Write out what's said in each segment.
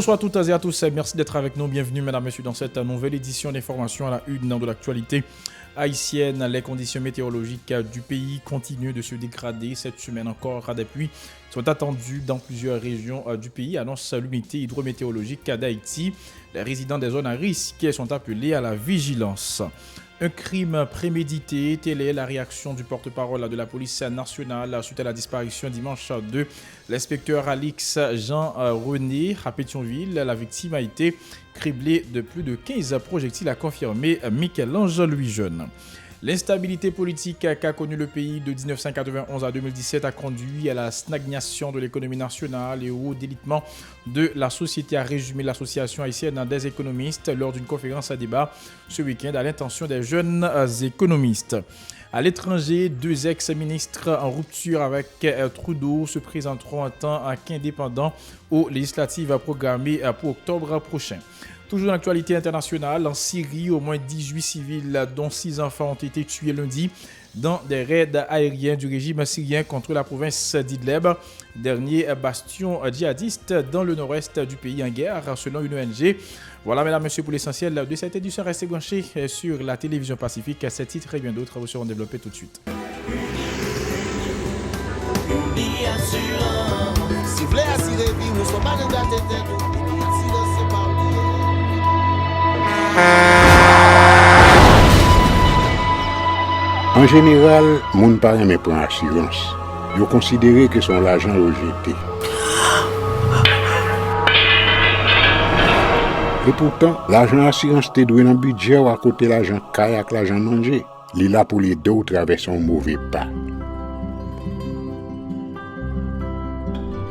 Bonsoir à toutes et à tous, merci d'être avec nous. Bienvenue mesdames et messieurs dans cette nouvelle édition d'information à la une de l'actualité haïtienne. Les conditions météorologiques du pays continuent de se dégrader. Cette semaine encore, des pluies sont attendues dans plusieurs régions du pays, annonce l'unité hydrométéorologique d'Haïti. Les résidents des zones à risque sont appelés à la vigilance. Un crime prémédité, telle est la réaction du porte-parole de la police nationale suite à la disparition dimanche de l'inspecteur Alix Jean-René à Pétionville. La victime a été criblée de plus de 15 projectiles, a confirmé Michel-Ange Louis-Jeune. L'instabilité politique qu'a connue le pays de 1991 à 2017 a conduit à la stagnation de l'économie nationale et au délitement de la société, a résumé l'association haïtienne des économistes lors d'une conférence à débat ce week-end à l'intention des jeunes économistes. À l'étranger, deux ex-ministres en rupture avec Trudeau se présenteront en tant qu'indépendants aux législatives programmées pour octobre prochain. Toujours dans l'actualité internationale, en Syrie, au moins 18 civils, dont 6 enfants, ont été tués lundi dans des raids aériens du régime syrien contre la province d'Idlib, dernier bastion djihadiste dans le nord-est du pays en guerre, selon une ONG. Voilà, mesdames, messieurs, pour l'essentiel de cette édition. Restez branchés sur la télévision Pacifique. Ces titres et bien d'autres vous seront développés tout de suite. En général, moun pa reme pran assurance. Yo considéré que son l'argent rejeté. Et pourtant, l'argent assurance te doué dans budget ou à côté l'argent kayak, l'argent manger. Li là pour les deux traverser un mauvais pas.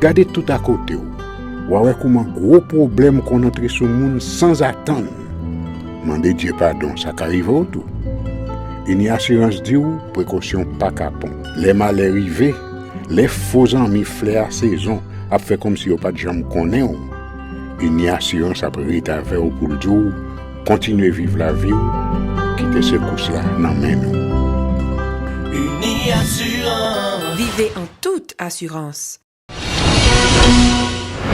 Gardez tout à côté ou. Ouais comment gros problème qu'on entre sur moun sans attendre. Mandez Dieu pardon, ça qu'arrive au tout. Une assurance dit ou précaution pas capon. Les malheurs arrivés, les faux amis flair saison a fait comme si on pas de jambe connaît. Une assurance après ta faire pour le jour, continuer vivre la vie quitter ce course là dans main nous. Une assurance. Vivez en toute assurance.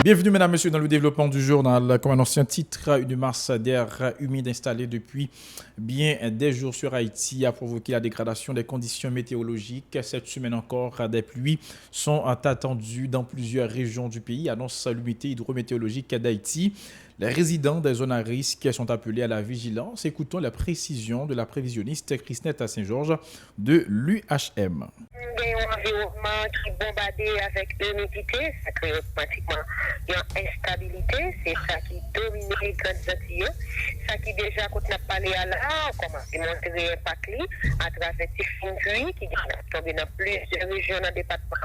Bienvenue mesdames et messieurs dans le développement du journal. Comme un ancien titre, une masse d'air humide installée depuis bien des jours sur Haïti a provoqué la dégradation des conditions météorologiques. Cette semaine encore, des pluies sont attendues dans plusieurs régions du pays, annonce l'unité hydrométéorologique d'Haïti. Les résidents des zones à risque sont appelés à la vigilance. Écoutons la précision de la prévisionniste Christnette à Saint-Georges de l'UHM. Il y a un environnement qui est bombardé avec l'humidité, ça crée pratiquement une instabilité, c'est ça qui domine les grandes Antilles. Ça qui déjà, quand on a parlé à là, on commence à montrer l'impact à travers ces fines pluies qui tombent dans plusieurs régions dans le département.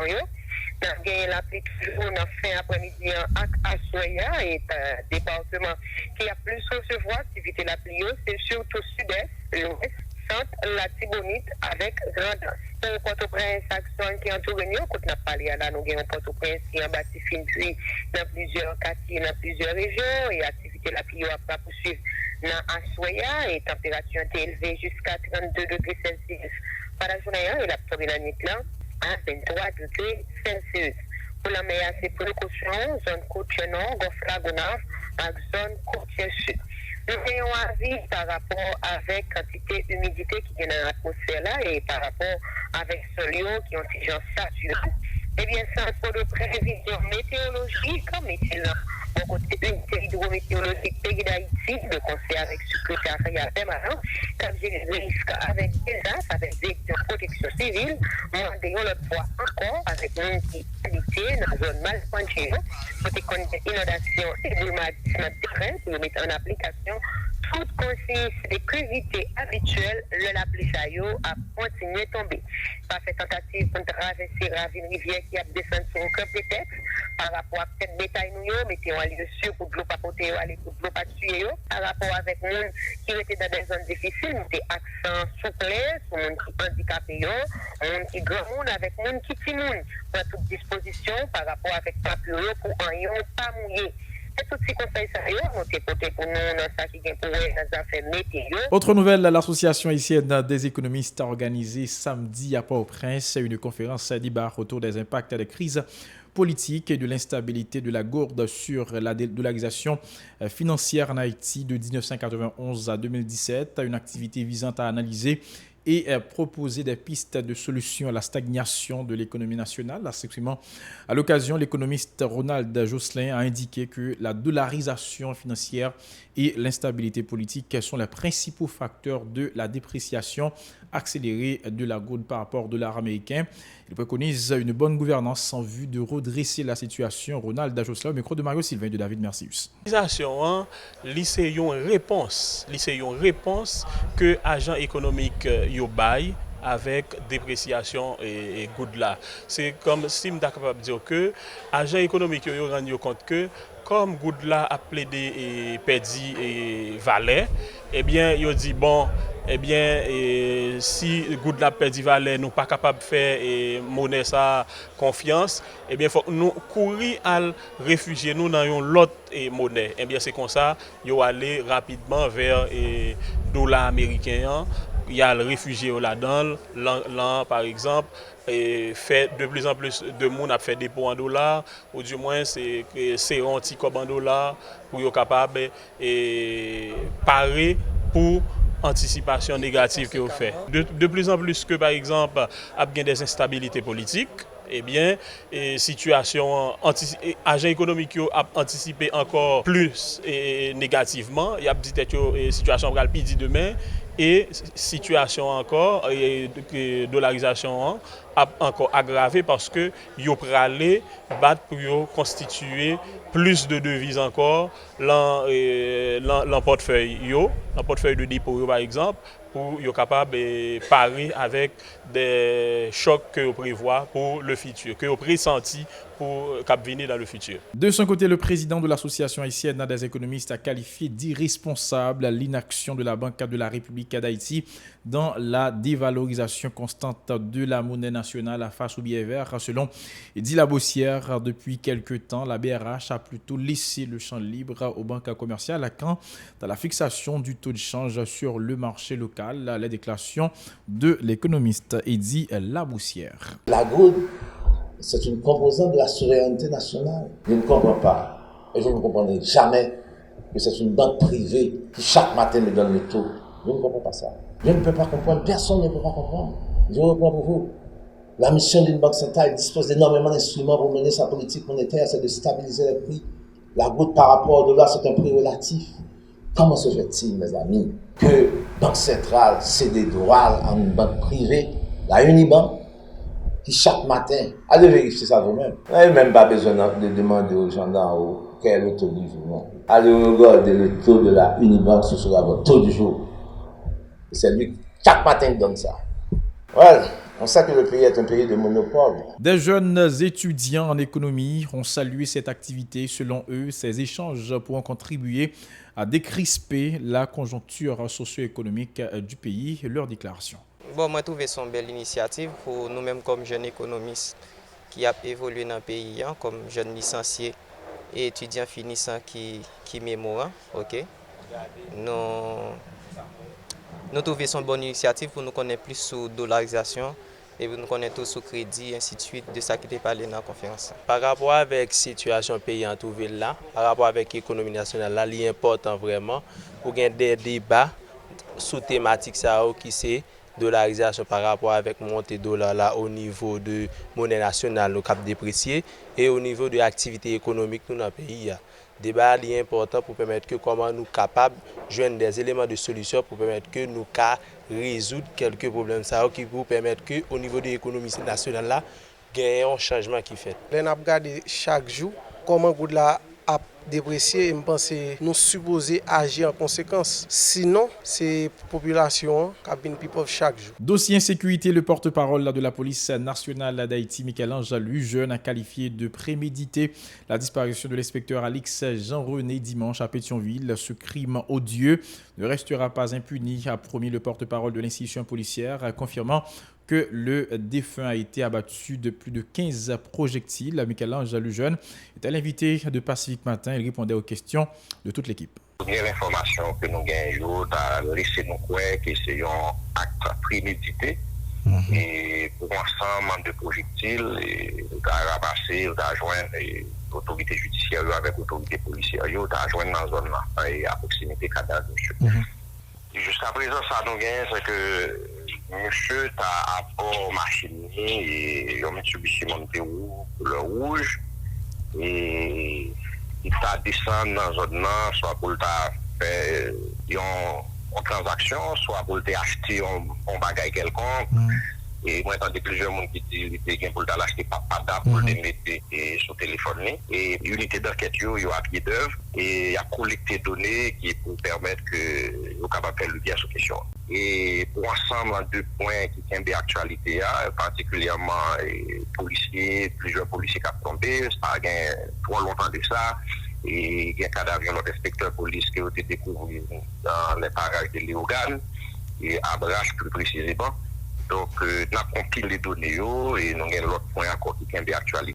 Nous avons gagné la pluie toujours en fin après-midi à Soya et département qui a plus recevoir activité la pluie, c'est surtout sud-est, l'ouest, centre, la Tibonite avec Grandance. Pour Port-au-Prince, Saxon qui entoure nous, quand on a parlé là, nous avons Port-au-Prince qui a bâti fine pluie dans plusieurs quartiers, dans plusieurs régions et activité la pluie va poursuivre dans Assoya et température est élevée jusqu'à 32 degrés Celsius. Par la journée, il a tombé la nuit là à 23 degrés Celsius. Pour la meilleure, c'est précaution, zone côtière nord, golfe Lagonave, avec zone côtière sud. Nous avons un avis par rapport avec quantité d'humidité qui est dans l'atmosphère là et par rapport avec ce lieu qui ont des gens saturés. Eh bien, c'est un peu de prévision météorologique, mais c'est là, au côté unité hydrométéorologique pays d'Haïti, le conseil avec secrétariat permanent, comme j'ai des risques avec des as, avec des protection civile, nous avons l'autre fois encore avec une qui habité dans la zone mal penchée, pour des inondations et boulevardsement de terrain, pour mettre en application toute consigne de cuvité habituelle, le la pluie a continué à tomber. Par cette tentative pour traverser la rivière qui a descendu sur un camp peut-être, par rapport à cette bétail nous, mettez en lieu sûr pour de l'eau pas porter, aller pour de l'eau pas tuer, par rapport avec nous qui étaient dans des zones difficiles, mettez accent souple, sur monde qui handicapé, monde qui grand monde avec monde qui petit monde, pour toute disposition par rapport avec papier pour un pas mouillé. Autre nouvelle, l'association haïtienne des économistes a organisé samedi à Port-au-Prince une conférence débat autour des impacts des crises politique et de l'instabilité de la gourde sur la dollarisation financière en Haïti de 1991 à 2017, une activité visant à analyser et proposer des pistes de solutions à la stagnation de l'économie nationale. S'exprimant à l'occasion, l'économiste Ronald Jocelyn a indiqué que la dollarisation financière et l'instabilité politique sont les principaux facteurs de la dépréciation accélérée de la gourde par rapport au dollar américain. Il préconise une bonne gouvernance en vue de redresser la situation. Ronald Jocelyn, au micro de Mario Sylvain de David Mercius. C'est une réponse que agents économiques yo bail avec dépréciation et good là. C'est comme si je suis capable de dire que agents économiques yo rendent compte que comme good là a plaidé et perdu et valet, eh bien yo dit bon si good la perdu valet nous pas capable de faire monnaie ça confiance, eh bien faut nous courir à réfugier nous dans une autre monnaie. Eh bien c'est comme ça yo aller rapidement vers dollar américain. Il y a le réfugié là-dedans, par exemple, et fait de plus en plus de monde a fait dépôt en dollars, ou du moins c'est un petit comme en dollars pour être capable de parer pour anticipation négative que vous faites. De plus en plus que par exemple, il y a des instabilités politiques. Eh bien, situation agent économique a anticipé encore plus négativement. Il y a dit que situation va pire demain et situation encore dollarisation a encore aggravé parce que yo pralé battre pour constituer plus de devises encore dans portefeuille de dépôt par exemple pour être capable de parer avec des chocs que vous prévoit pour le futur, que vous pressenti pour venir dans le futur. De son côté, le président de l'Association haïtienne des économistes a qualifié d'irresponsable l'inaction de la Banque de la République d'Haïti dans la dévalorisation constante de la monnaie nationale face au billet vert. Selon Eddy Labossière, depuis quelques temps, la BRH a plutôt laissé le champ libre aux banques commerciales quant à la fixation du taux de change sur le marché local. La déclaration de l'économiste Eddy Labossière. La gourde, c'est une composante de la souveraineté nationale. Je ne comprends pas, et je ne comprendrai jamais que c'est une banque privée qui chaque matin me donne le taux. Je ne comprends pas ça. Je ne peux pas comprendre, personne ne peut pas comprendre. Je reprends pour vous. La mission d'une banque centrale dispose d'énormément d'instruments pour mener sa politique monétaire, c'est de stabiliser les prix. La goutte par rapport au dollar, c'est un prix relatif. Comment se fait-il, mes amis, que Banque centrale cède des droits à une banque privée, la Unibank, qui chaque matin, allez vérifier ça vous-même. Vous n'avez même pas besoin de demander aux gens d'en haut quel est le taux du jour. Allez regarder le taux de la Unibank, ce sera votre taux du jour. C'est lui qui chaque matin donne ça. Voilà. On sait que le pays est un pays de monopole. Des jeunes étudiants en économie ont salué cette activité. Selon eux, ces échanges pourront contribuer à décrisper la conjoncture socio-économique du pays. Leur déclaration. Bon, moi, je trouve ça une belle initiative pour nous-mêmes comme jeunes économistes qui ont évolué dans le pays, comme jeunes licenciés et étudiants finissants qui mémoire. Okay? Nous trouvons ça une bonne initiative pour nous connaître plus sur la dollarisation et pour nous connaître tout sur le crédit, ainsi de suite, de ça qui était parlé dans la conférence. Par rapport avec la situation pays en trouvé là, par rapport avec l'économie nationale, là, il est important vraiment pour qu'il y ait des débats sous thématique qui c'est dollarisation par rapport avec montée dollar là au niveau de monnaie nationale, le cap déprécié et au niveau de l'activité économique dans le pays. Débat est important pour permettre que comment nous capables de joindre des éléments de solution pour permettre que nous résoudre quelques problèmes qui pour permettre que au niveau de l'économie nationale là gagner un changement qui fait. On a regardé chaque jour comment goud la a déprécié et je pense que nous supposons agir en conséquence. Sinon, c'est la population qui a plus pauvre chaque jour. Dossier insécurité, le porte-parole de la police nationale d'Haïti, Michel-Ange Lujeune, a qualifié de prémédité la disparition de l'inspecteur Alix Jean-René dimanche à Pétionville. Ce crime odieux ne restera pas impuni, a promis le porte-parole de l'institution policière, confirmant que le défunt a été abattu de plus de 15 projectiles. Michel-Ange Lujeune était l'invité de Pacifique Matin. Il répondait aux questions de toute l'équipe. Première information que nous gagnons, a laissé nous croire que c'est un acte prémédité Et pour ensemble de projectiles, on a ramassé, on a joint l'autorité judiciaire avec l'autorité policière, on a joint dans la zone là, et à proximité cadavre, monsieur. Jusqu'à présent, ça nous gagne, c'est que monsieur a à bord machine et un Mitsubishi Montero couleur rouge et il t'a descendu dans la zone là, soit pour faire une transaction, soit pour acheter un bagage quelconque. Et moi, j'entends plusieurs personnes qui disent qu'il y a pour l'acheter papada pour le mettre sur le téléphone. Et l'unité d'enquête, il y a pied d'œuvre et il y a collecté des données qui pour permettre que nous capable faire le bien sur la question. Et pour ensemble, deux points qui tiennent d'actualité, particulièrement policiers, plusieurs policiers qui ont tombé, ça a trop longtemps de ça. Et il y a un cadavre de notre inspecteur de police qui a été découvert dans les parages de Léogane et à Brache plus précisément. Donc, nous avons compilé les données et nous avons l'autre point encore qui est d'actualité.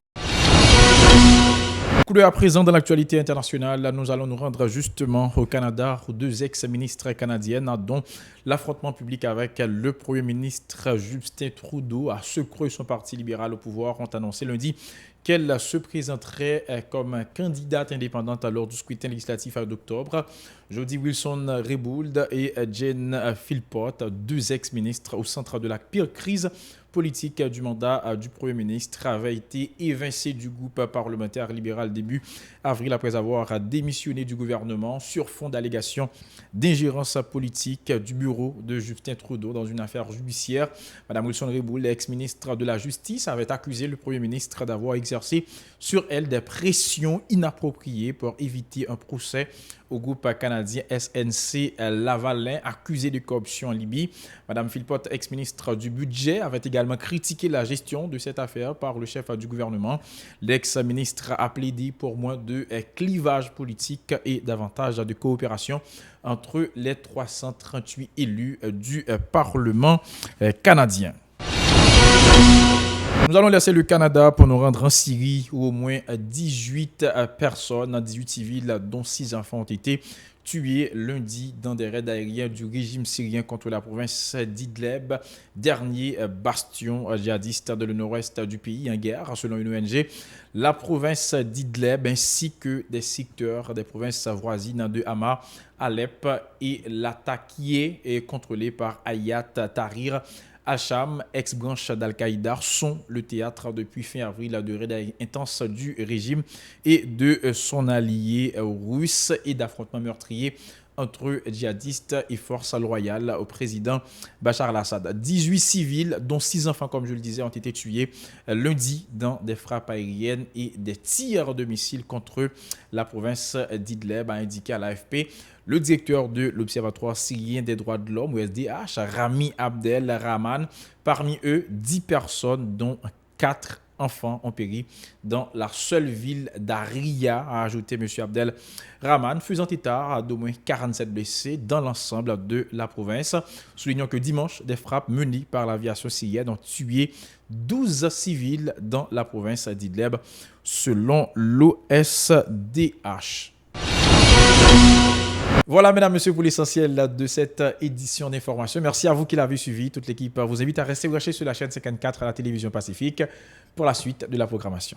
Coup d'œil à présent dans l'actualité internationale, nous allons nous rendre justement au Canada où deux ex-ministres canadiennes dont l'affrontement public avec le premier ministre Justin Trudeau a secoué son parti libéral au pouvoir ont annoncé lundi qu'elle se présenterait comme candidate indépendante lors du scrutin législatif d'octobre. Jody Wilson-Raybould et Jen Philpott, deux ex-ministres au centre de la pire crise politique du mandat du Premier ministre, avaient été évincés du groupe parlementaire libéral début avril après avoir démissionné du gouvernement sur fond d'allégations d'ingérence politique du bureau de Justin Trudeau dans une affaire judiciaire. Mme Wilson-Raybould, ex-ministre de la Justice, avait accusé le Premier ministre d'avoir exercé sur elle des pressions inappropriées pour éviter un procès au groupe canadien SNC Lavalin, accusé de corruption en Libye. Mme Philpott, ex-ministre du Budget, avait également critiqué la gestion de cette affaire par le chef du gouvernement. L'ex-ministre a plaidé pour moins de clivage politique et davantage de coopération entre les 338 élus du Parlement canadien. Nous allons laisser le Canada pour nous rendre en Syrie où au moins 18 personnes, 18 civils dont 6 enfants ont été tués lundi dans des raids aériens du régime syrien contre la province d'Idleb, dernier bastion djihadiste de le nord-ouest du pays en guerre selon une ONG. La province d'Idleb ainsi que des secteurs des provinces voisines de Hama, Alep et Latakia est contrôlée par Hayat Tahrir Al-Sham, ex-branche d'Al-Qaïda, sont le théâtre depuis fin avril de raids intenses du régime et de son allié russe et d'affrontements meurtriers entre djihadistes et forces loyales au président Bachar al-Assad. 18 civils, dont 6 enfants, comme je le disais, ont été tués lundi dans des frappes aériennes et des tirs de missiles contre la province d'Idleb, a indiqué à l'AFP le directeur de l'Observatoire syrien des droits de l'homme, ou SDH, Rami Abdel Rahman. Parmi eux, 10 personnes, dont 4 enfants ont péri dans la seule ville d'Aria, a ajouté M. Abdel Rahman, faisant état d'au moins 47 blessés dans l'ensemble de la province. Soulignons que dimanche, des frappes menées par l'aviation syrienne ont tué 12 civils dans la province d'Idleb, selon l'OSDH. Voilà, mesdames, messieurs, pour l'essentiel de cette édition d'information. Merci à vous qui l'avez suivi. Toute l'équipe vous invite à rester branchés sur la chaîne 54 à la télévision Pacifique pour la suite de la programmation.